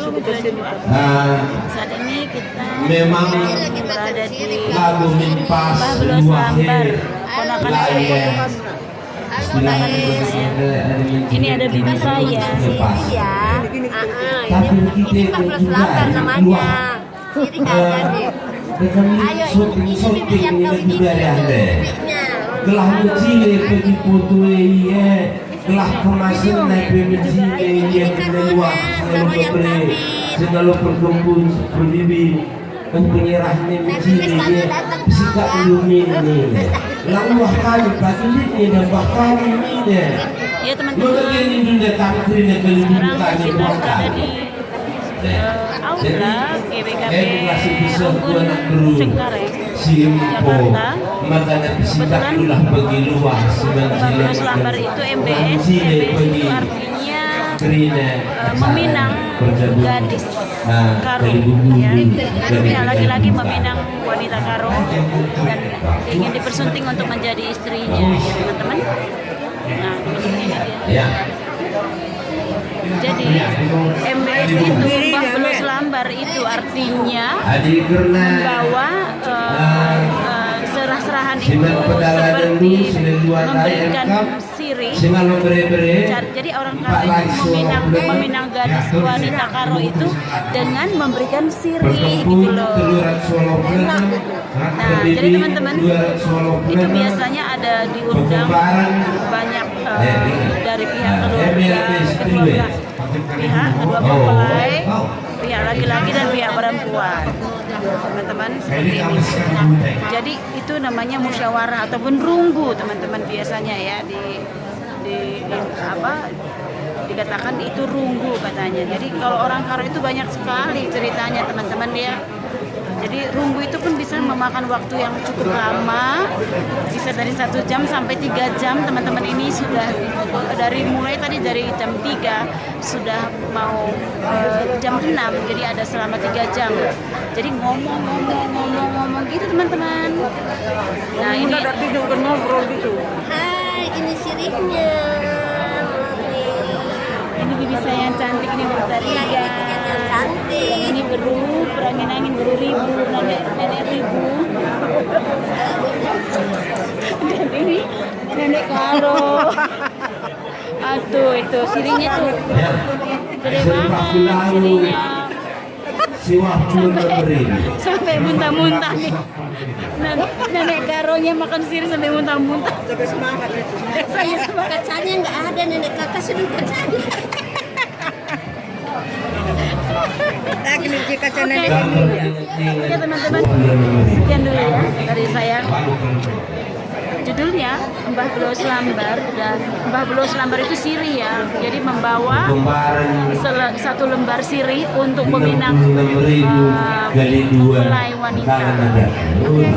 Saat ini kita memang berada di lagu minpas Mbah Belos Lambar, ponakan saya. Ini ada bibi saya. Iya. Ini Mbah Belos Lambar namanya. Siri nggak ada deh. Ayo ini bibi yang kau ini bibinya. Gelah cile pergi foto iya, gelah kemasin naik cile iya kedua segala perkembun berbibi penyerahnya cile iya sikap ilmu ini. Lalu kali pagi ini dan bahkan ini ya teman-teman. Sekarang kita berada di aula GBKP Rungkun Cengkareng, Jakarta. Kebetulan Mbah Belos Lambar itu MBS. MBS itu artinya meminang gadis karo, ya. Artinya laki-laki meminang wanita karo dan ingin dipersunting untuk menjadi istrinya, ya teman-teman. Nah, ini dia. Jadi MBS itu Mbah Belos Lambar itu artinya membawa serah-serahan itu seperti memberikan siri. Jadi orang karo itu meminang gadis wanita karo itu dengan memberikan siri gitu loh. Nah, jadi teman-teman itu biasanya ada diundang banyak dari pihak kedua mempelai, pihak laki-laki dan pihak perempuan, teman-teman, seperti ini. Nah, jadi itu namanya musyawarah ataupun runggu, teman-teman, biasanya ya dikatakan itu runggu katanya. Jadi kalau orang karo itu banyak sekali ceritanya, teman-teman ya. Jadi runggu itu pun bisa memakan waktu yang cukup lama, bisa dari 1 jam sampai 3 jam. Teman-teman ini sudah mulai tadi dari jam 3 sudah mau jam 6, jadi ada selama 3 jam. Jadi ngomong gitu teman-teman. Nah ini ngobrol gitu. Hai, ini sirihnya. Ini bibi saya yang cantik, ini bertariga. Cantik. Ini berangin-angin ribu, nenek ribu. Dan ini nenek karo. Aduh, itu sirinya tuh gede banget sirinya. Sampai muntah-muntah nih. Nenek karonya makan siri sampai muntah-muntah. Sampai semangat itu. Saya semangat. Kacanya nggak ada, nenek kakak sudah kacanya. Lagi nih kaca nenek ini ya. Ya teman-teman, sekian dulu ya dari saya. Judulnya Mbah Belos Lambar, dan Mbah Belos Lambar itu siri ya. Jadi membawa satu lembar siri untuk meminang mempelai wanita. Oke.